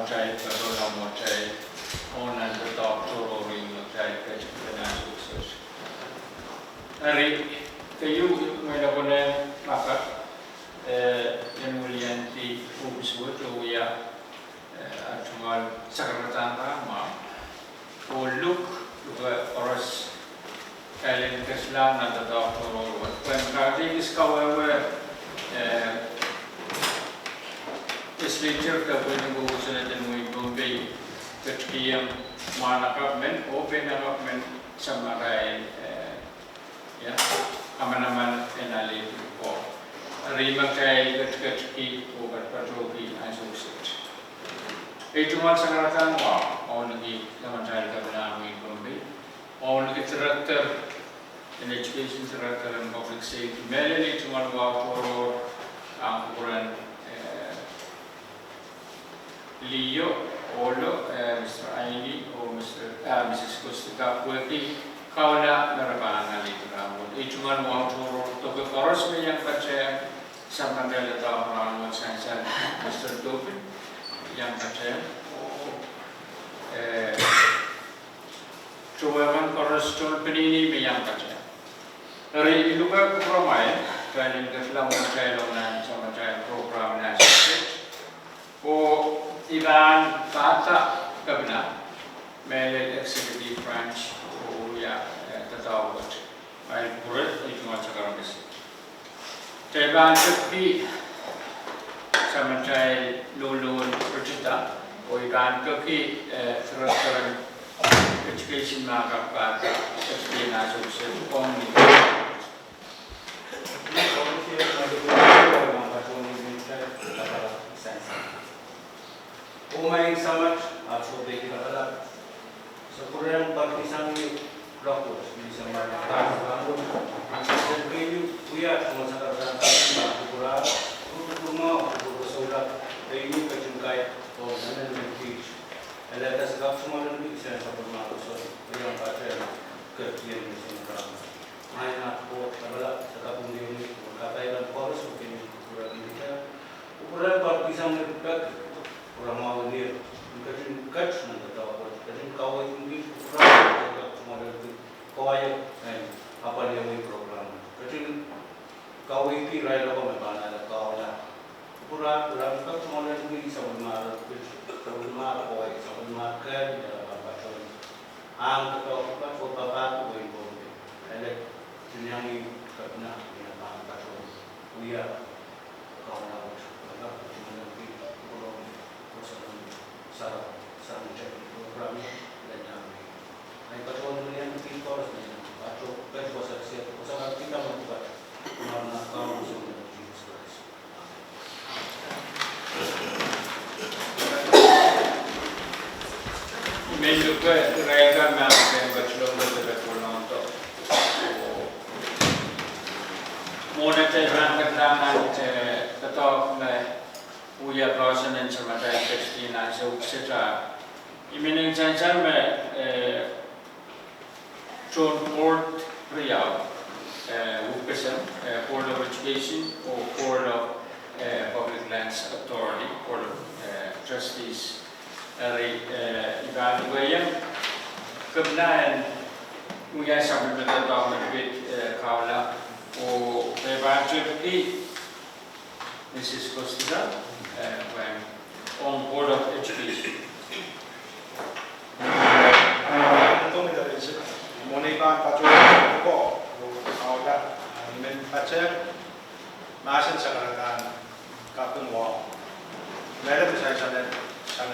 try to try on and the doctor or in the try to financial research. Ari, kayu may nabone maka yang di ubiswot o ya atmal sakaratan ma o look oras kailan kaslan na the doctor or what when karting is kawawa this lecture ka pwedeng buhusan natin mo i-convey katkiyang manakapmen o pinakapmen sa maray aman-aman enalitin ko. Rimag kay katkatki o katpatoki ay susit. Ito man sa karatan mo, o nagi naman tayo ka na mo i-convey. O nagi director in education, director and public safety. Meron ito man wapuro ang kukuran Leo, Olo, Mr. Aini, o Mrs. Kustika, Kweki, Kaula, Narabana, Lito Ramon. Ito man mo turo, Togo Koros, may yang pache, sa Mandela Tao, Ramon, Sansan, Mr. Dopin, yang pache, o Chuwaman Koros, Chol Penini, may yang pache. Dari lupa kumay, kaya kaslang masyalo na sa masyalo program na o Ivan Tata Kabina, Mele Executive Branch, o ya tatawag ay puret ito mga sakaramis. Taiwan Turkey sa matay lulun projecta o Ivan Turkey Director Education mga kapag SPN Association kung Umay samat at sobe kita sa kurang pagkisang blocos di sa mga taon ang kayo kuya kung sa karatan sa kurang tutumo o sulat kayo kajungkay o nanan ng teach alatas kap sumalan di sa pagmamahal so yung pattern kerjaan sa mga ay na po tabala sa kapung ni katailan poros o kurang kita kurang pagkisang repet kurang mau dia kerja kerja nanti tahu kerja kau ini kurang kerja model itu kau aja apa dia mau program kerja kau ini raya lo memang ada kau lah kurang kerja model itu sama mana kau aja sama mana kerja dalam apa pun ang kau kan kau bapak kau itu ada yang ini kerana dia apa pun dia kau lah sa cek program dan yang ay patron niyan ng course niya patro pero sa siya sa kita magbuhat na karon sa Jesus Christ medyo ko rega na ang bachelor ng patron to muna tayo ang katlangan tato na uya prosen sa matay Christina sa uksita imineng chansan me John Port Riau Wupesen Board of Education o Board of Public Lands Authority Board of Trustees ari Ivan William kebenaran uya sampai betul bit kaula o bebacut di Mrs. Costa on Board of Education. Antonio da Vinci, Moniba Patrol ko, awda, men pacer, masin sa karatan, kapun wa. Meron sa sana sa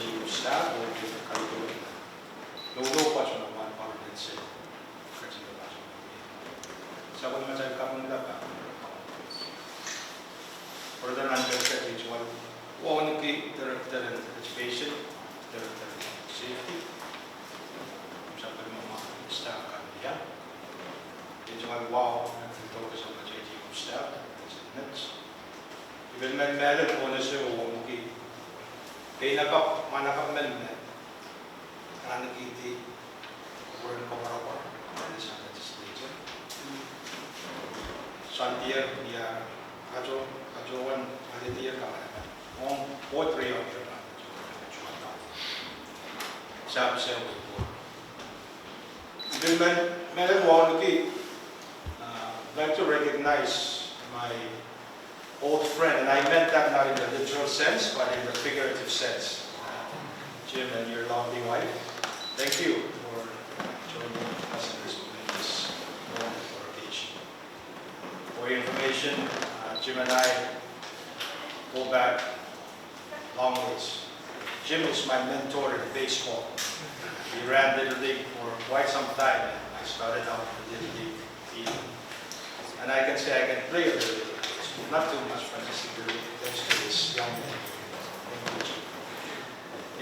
GUSA o kalitulo. Lolo pa siya naman para din siya. Kasi pa siya. Sa kung naman sa kapun nila further understand each one. One key director in education, director in safety. Sampai mama staff kandiya. Each one wow, focus on the changing of staff. Next. Even men meron po na siya one key. Kaya manakap men na nakiti word ko para ko sa legislature. Santiago dia kajowan ada dia kamera. On both three of them. Sab se wo. Gentlemen, Madam Wanuki, I'd like to recognize my old friend, and I meant that not in the literal sense, but in the figurative sense. Jim and your lovely wife, thank you for joining us in this momentous moment for occasion. For your information, Jim and I go back long ways. Jim was my mentor in baseball. We ran Little League for quite some time, and I started out in the Little League team. And I can say I can play a little bit. Not too much fantasy, thanks to this young man.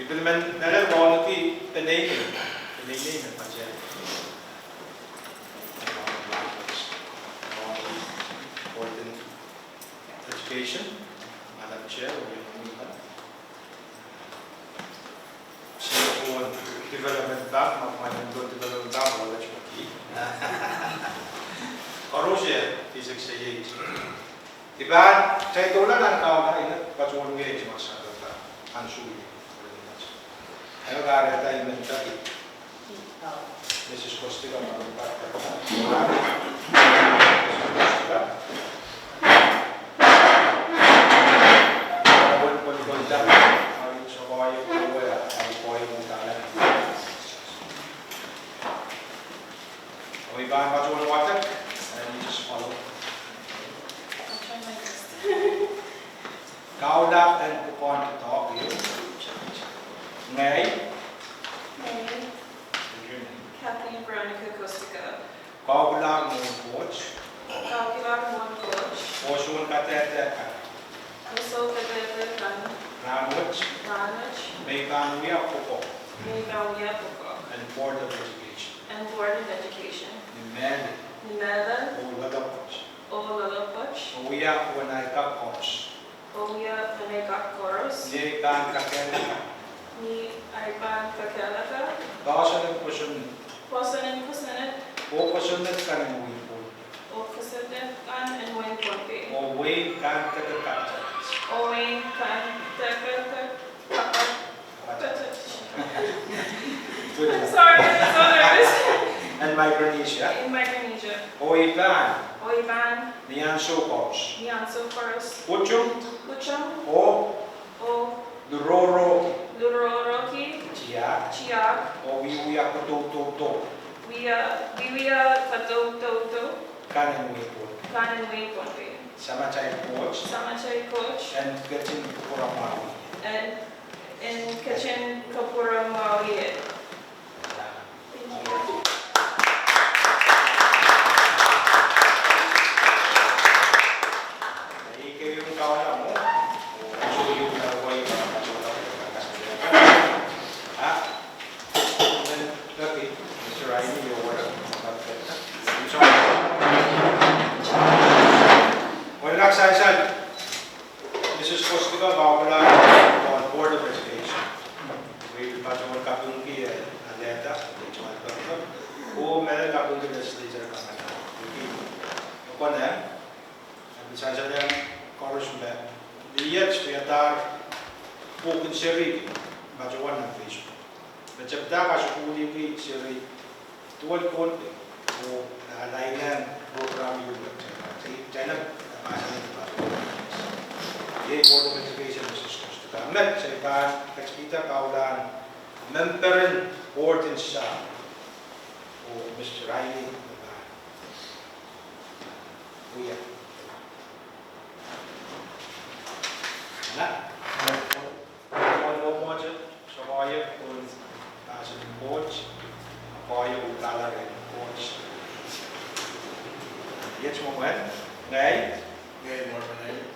Ibn Melal Wanuki, the name of Pajel. Important education, Madam Chair, Singapore Development Bank, Macmillan Development Bank, College Maki. Korosya, physics say Iban, saya tolak dan kau kan ini pacuan gaya cuma satu tak, ansuri. Ayo kaya tayo mentari. Mrs. Costiga malupat ka pa. We buy much water and you just follow. I'll try my best. Kauda and Kupon to talk to you. May. Mary, Kathleen Veronica Costiga. Kauda mo coach. Calcular one coach. Posun katete ka. Also Pedro Kan. Ramuch. Ranach. May kanuya puko. Maygalia Puko. And Board of Education. And Board of Education. Mel. Nada. Ulada coach. Olalapoch. Uya wanay ka coach. Oya Panega Koros. Ye kan kakene ka. Ni Arban Kakalaka. Dawson and Posun. Posanin Posanet. O Posunet ka ng wipo. O Posanet Kan and Wayne Ponte. O way kan kakakata. Owen Kan Taka. I'm sorry, I'm so nervous. And Micronesia. In Micronesia. O Iban. Oiban. Niyan so coach. Nianso Forest. Puchum. Lucham. O O Duroro. Luroroki. Chia. Chiak. O Wiwia Kutututo. Viwia Pato Toto. Kanin wipo. Kanan Wayne Ponte. Sama chay coach. Samachay Coach. And getting Kuramawi. And in Kitchen Kapura Maui. Thank you. Mrs. Costiga, on Board of Education. We patungan kapungi aleta, o meron kapungi legislature kamana. Opo na, bisa saja chorus ba. Lihat sekitar bukan seri, bacawan ng Facebook. Bercakap kasukuli ki seri tuan konti, o layanan program juga. Channel masa ni Ye Board of Education Mrs. Costiga. Met sa iba, kita kaulan, memberin board in siya, o Mr. Riley, kuya. Anak, ano mo dyan? So kaya kung nasa ng coach, kaya utala rin ng coach. Yes mo man? Ngay? Ngay mo man.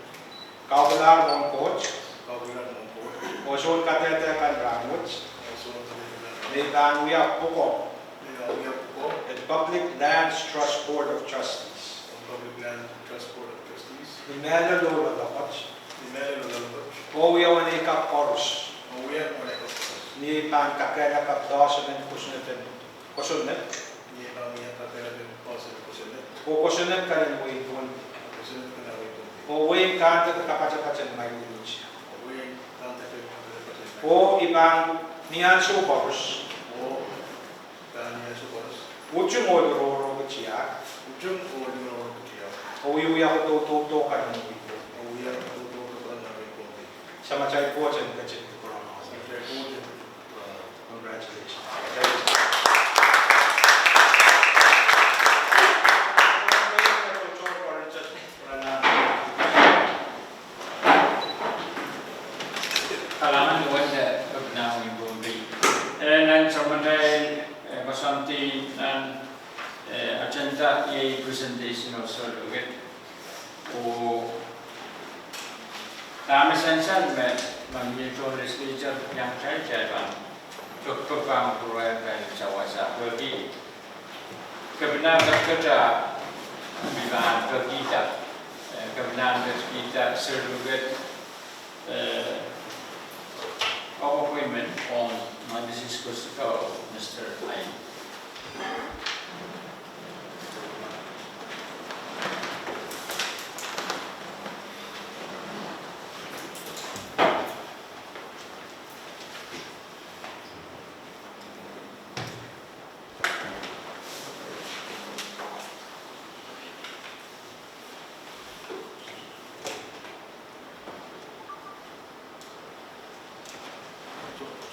Kaulan mo coach. Kaulan mo po. Osun katete kan ramuts. Osun katete. May kanuya puko. May kanuya puko. The Public Lands Trust Board of Trustees. Public Land Trust Board of Trustees. Imelo lola dapat. Imelo lola. Oya wane ka korus. Oya wane ka. Ni pan kakena ka dosen en kusuneten. Kusunet. Ni pan niya kakena den kusunet. O kusunet ka rin mo itun. Kusunet ka na ito. O way kanta ka kapacha-pacha ng Micronesia. O way kanta ka kapacha-pacha. O ibang niyan so korus. suporos. Ujung oro keciak. Ujung orang kecil. Uyu aku to kan itu. Uya itu kan nabi kopi. Sama cai kuacan kecil kurang. Sampai ujung. Congratulations. Halaman wajah kebenaran ibu beri. Dan sementara masanti dan agenda ye presentation also loget. O kami sensan menyentuh legislature yang saya jalan untuk bang proyek jawasa bagi kebenaran kerja bila kita kebenaran kita seluruh our appointment on my disease goes to go, Mr. Ayn.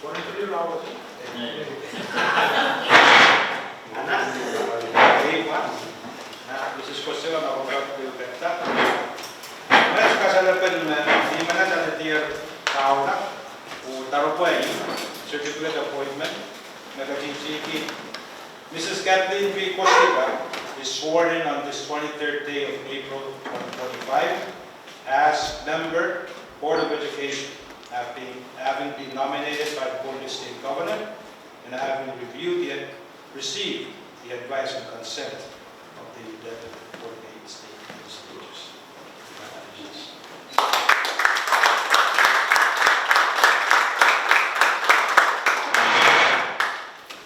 Orang kecil rawat sih. Anak, nah, Mrs. Costello na ako pilpetta. Mas kasalapan di mana sa tier tao na o taro po certificate appointment nagka-GGP. Mrs. Kathleen B. Costello is sworn in on this 23rd day of April 2025 as member Board of Education, having been nominated by the Board of State Governor and having received the advice and consent of the 11 Board of State Legislatures. Congratulations.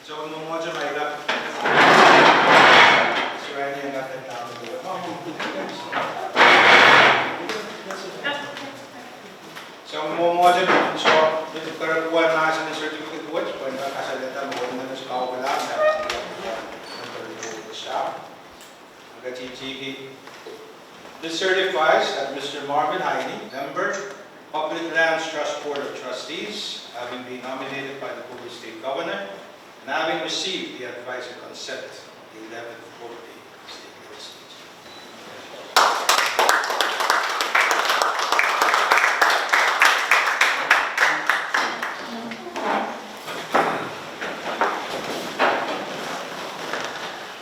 So, nung mga Jamaica, si Rani ang natin namin doon. So, mga Jamaica, so, dito karakuan na sa certificate watch, kung ano kasalita mo, kung ano sa kawala, this certifies that Mr. Marvin Heine, member, Public Lands Trust Board of Trustees, having been nominated by the Board of State Governor, and having received the advice and consent of the 11th Board of State Legislatures.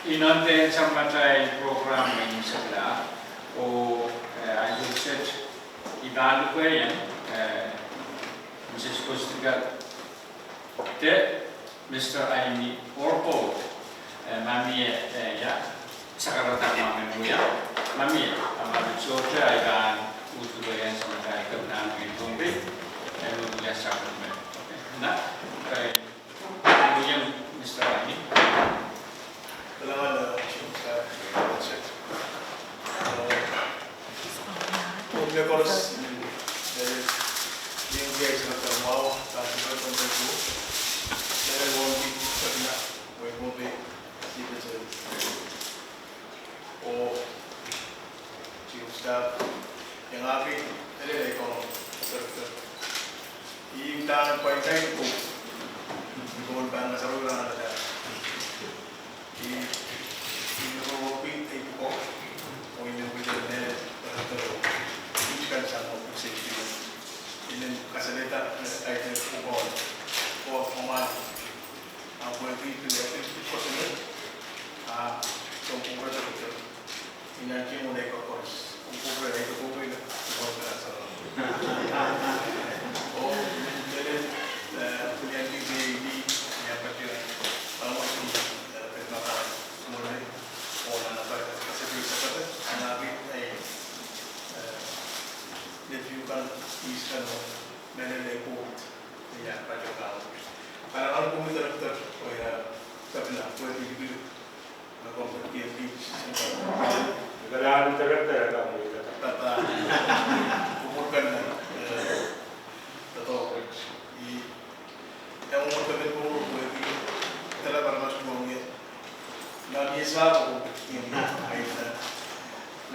Inonte sampai program ini sebelah, I would say ibadah ko yan, Mrs. Costiga, Mr. Aini Orpo, mami ya, sekarang mami buya, mami, ambil Georgia ikan utuh yang sampai kebenaran itu mungkin, utuh sakit, nah, kayak yang Mr. Aini. Kailangan na sa concept. Kung may course, yung guys na trabaho, kasi ba itong review, dahil won't be sabi na, won't be secret sa o chief staff, yung aking, nililay ko, yung tanong pa yung time ko, kung ba nga sa rula na siya. European people, or in the wilderness, each can some of the safety. In the Casaleta, I think, for command, and will be to the possible. So, in a gym, they of course, over a over in the or para algo muy director voy a saber la puede vivir la cosa que es Kailangan director ang mga tata umurkan na totoo Maisa ini Maisa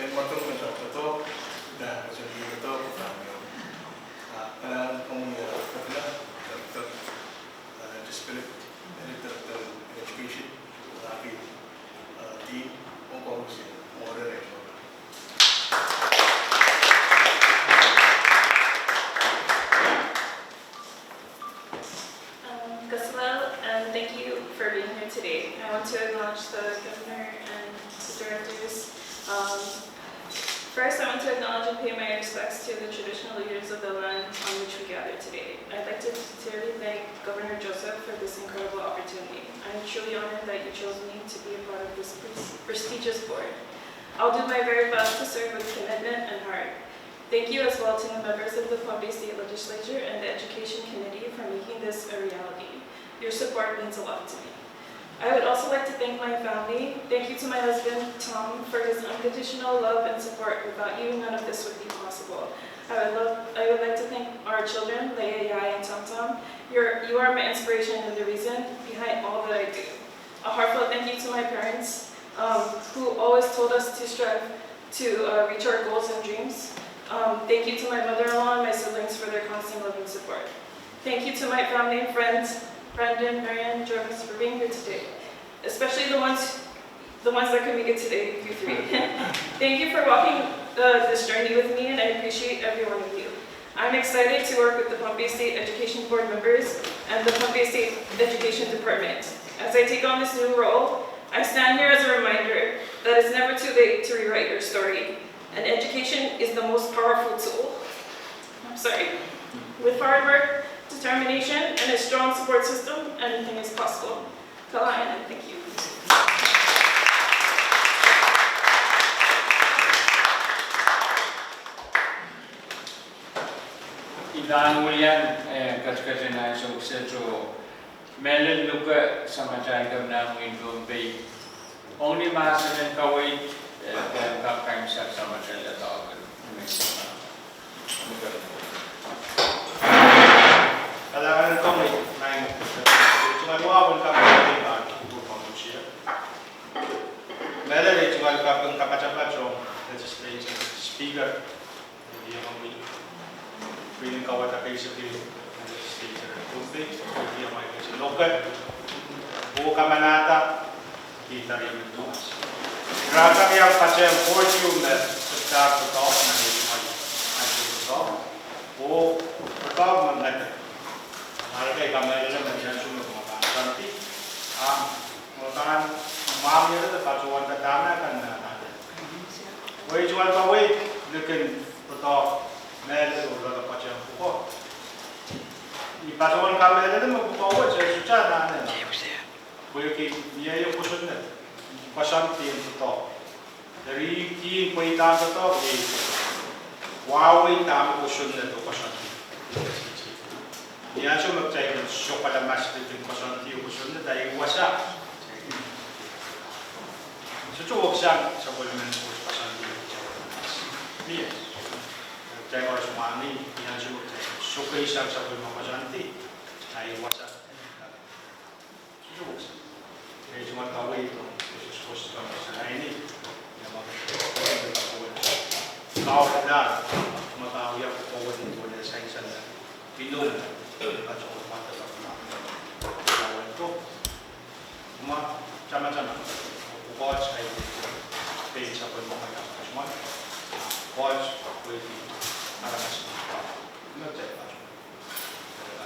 dan motor betul dah jadi betul kami kalau kamu ya dokter disability dokter education tapi di pengkorusi modern. And thank you for being here today. I want to acknowledge the governor and the directors. First, I want to acknowledge and pay my respects to the traditional leaders of the land on which we gather today. I'd like to sincerely thank Governor Joseph for this incredible opportunity. I'm truly honored that you chose me to be a part of this prestigious board. I'll do my very best to serve with commitment and heart. Thank you as well to the members of the Palm Bay State Legislature and the Education Committee for making this a reality. Your support means a lot to me. I would also like to thank my family. Thank you to my husband, Tom, for his unconditional love and support. Without you, none of this would be possible. I would like to thank our children, Leia, Yai, and Tom Tom. You are my inspiration and the reason behind all that I do. A heartfelt thank you to my parents, who always told us to strive to reach our goals and dreams. Thank you to my mother-in-law and my siblings for their constant love and support. Thank you to my family and friends, Brandon, Marianne, Jarvis, for being here today, especially the ones that could make it today, you three. Thank you for walking this journey with me, and I appreciate every one of you. I'm excited to work with the Palm Bay State Education Board members and the Palm Bay State Education Department. As I take on this new role, I stand here as a reminder that it's never too late to rewrite your story, and education is the most powerful tool. With hard work, determination, and a strong support system, anything is possible. Kalayan, and thank you. Idan William katkatena sukseso melin luka samacai kamna windom bay only masalan kawai kakam sak samacai la tawagan Kailangan kami ng tungawa ka ng pangungsiya. Meron ay tungal ka ng kapatapatong legislature speaker. Hindi kami pwedeng kawata kayo sa legislature. Tuesday, hindi kami kayo sa local. Buo ka manata, kita rin yung tumas. Grabe yung pasyang fortune na sa start to talk na hindi kami talk. Buo talk mga Hargai kami dalam bagian sumber pengembangan nanti, merupakan mampu itu pacuan terdana kan ada. Wei jual kawai, lekin betul, mel udah pacuan pukul. Di pacuan kami itu membuka wajah susah nana. Wei ki dia yang kusun ni, pasan tiang betul. Dari tiang peitang betul, wawai tam kusun ni tu pasan. Dia cuma percaya sok pada masa itu kosong tiup kosong dari wasa. Secukup sang sebelum menurut kosong tiup. Ni, percaya kalau semua ni dia cuma sok isang sebelum kosong tiup dari wasa. Secukup. Dia cuma tahu itu khusus kosong ini. Yang kau dah mengetahui apa kau itu dari sains dan minum. Baca mata kawan tu, cuma macam-macam. Coach saya page apa yang mau macam semua. Coach boleh ada macam. Macam apa?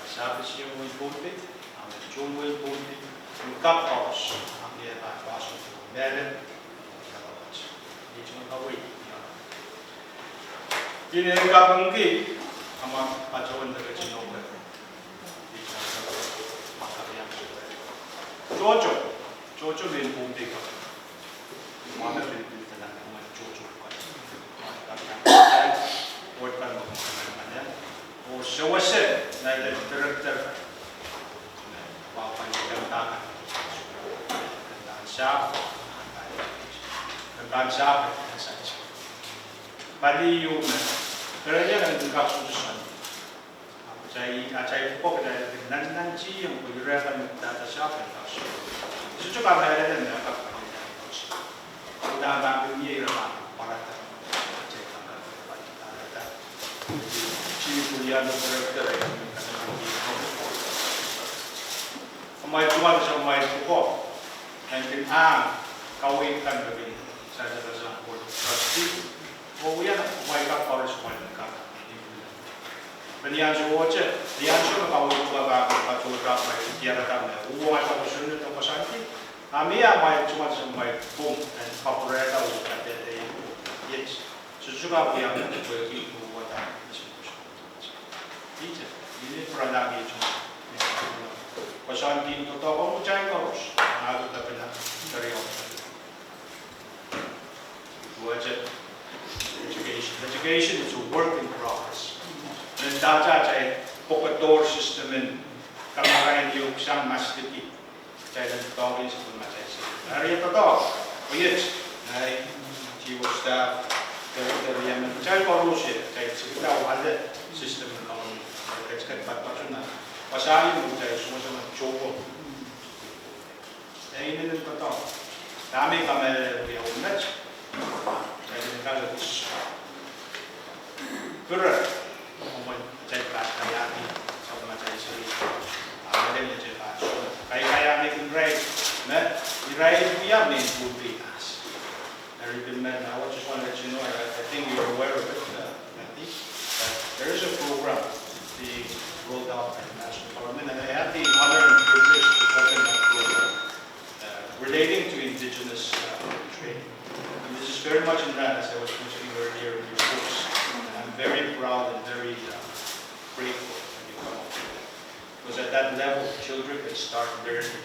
Siapa sih yang mau ikut? Ada John mau ikut. Cup house, dia tak masuk. Beren, dia cuma tahu ini. Ini enggak mungkin. Ama pacawan terkecil orang. Jojo main bumbu kan, mana bumbu tenan, mana jojo kan, kan, buat kan mana, oh sewase, naik director, apa yang tak, tentang siapa, saja. Bali yum, kerana kan juga susah. Acai pokok dari nanti yang bergerak dan data siapa yang tahu. Itu juga ada yang dapat pada bang ni era para ta cek kan ta chi kuliah director mai cuma samai pokok dan kita kawin kan begini saya rasa pasti Oya mai ka correspondent ka Penian semua je dia semua kau juga ka juga mai dia kata uang apa sudah tu pasanti kami mai cuma sampai bom dan corporate atau kata dia yes sesuatu yang bagi buat ini produk itu pasanti itu tahu kamu cai terus aku tak pernah dari orang itu aja Education is a work in progress. Dan data cai pokok system in kamaran yung sang mastiki cai dan tawin sebelum macam itu. Hari itu tahu, oyet, hari jiwa staff dari yang mencari korupsi cai sekitar ada sistem kalau kita dapat macam pasal ini cai semua cukup. Ini itu tahu. Kami dia umat. Kalau berat, mohon cerita kayak ini, sama macam ini. Ada yang cerita, kayak ini rai, nah, rai dia main bukti as. I just want to let you know, I think you're aware of it, Matthew, that there is a program being rolled out by the national government, and I had the honor and privilege to open that program relating to indigenous training. This is very much in that, as I was mentioning earlier in your course. I'm very proud and very grateful when you come up with it. Because at that level, children can start learning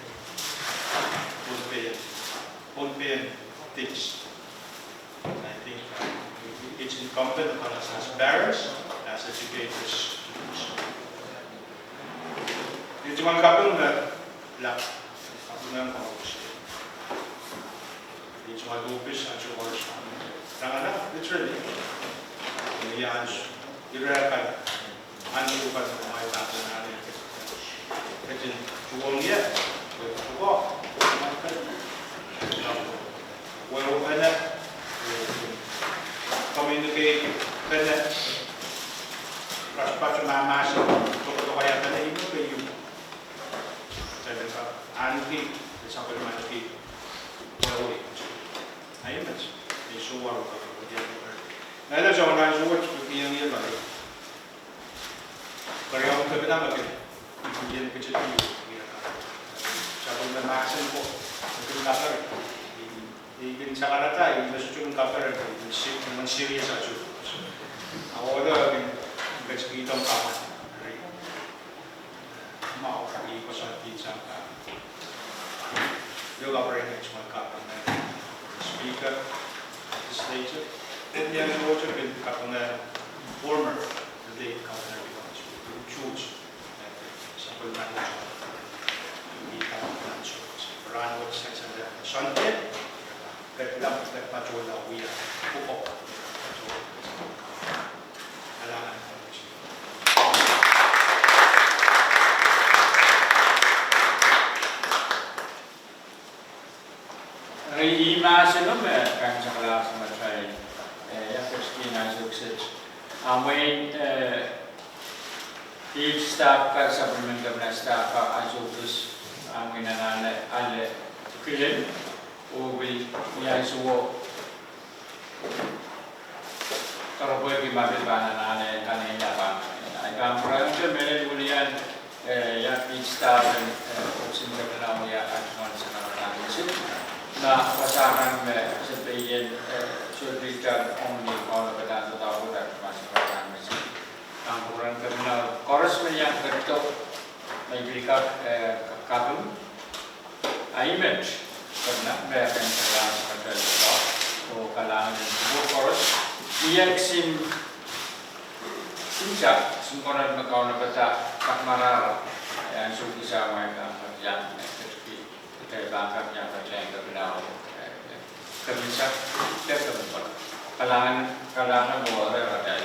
Pulpian things. And I think it's incumbent on us as parents, as educators, to do so. Yung cuma kapung na lap, kapung na mga It's my lupus and so on. Karena literally, ini anj, dirayakan, anju kan mai tak nanti. Kecil, jual dia, buka, makan. Walau ada, communicate, ada, pas mama sih, toko kaya ada ini kayu. Jadi anti, sampai mana ki, walau Ayun mas, isuwar ko dia ko. Nada sa una suwat yung yan balik. Pero yung tabi na bakit? Yan kecil itu. Sabon na masan ko. Yung kapar. Yung sa karata, yung nasusun kapar, yung serious aja. Ako ada yung kecil itong kapar. Mau kaki ko sa pizza ka. Yung kapar yung cuma kapar. Speaker, legislature, and then also been former late governor who choose sample manager run what sex and Sunday, get love that patrola we are pupok. Ima senum kan sakala semacam ya Kristina sukses. Amin each staff ka supplement ka staff ka ajukus amin na ale kilen o will ya suwo kalau boleh gimana bana na kanenya bang. Ay kampra ke mele bulian ya each staff dan opsin ka na ya ajuan sa kanila. Nah, pasangan sebagian sudah omni kalau kita tahu dan masih orang masih campuran kriminal korus yang ketuk memberikan kabum image karena mereka yang telah pada itu atau kalangan sebuah korus dia sinjak singkoran mekawan beta kakmarar yang sudah sama yang kita bangkatnya baca yang terkenal kemisah kalangan luar ada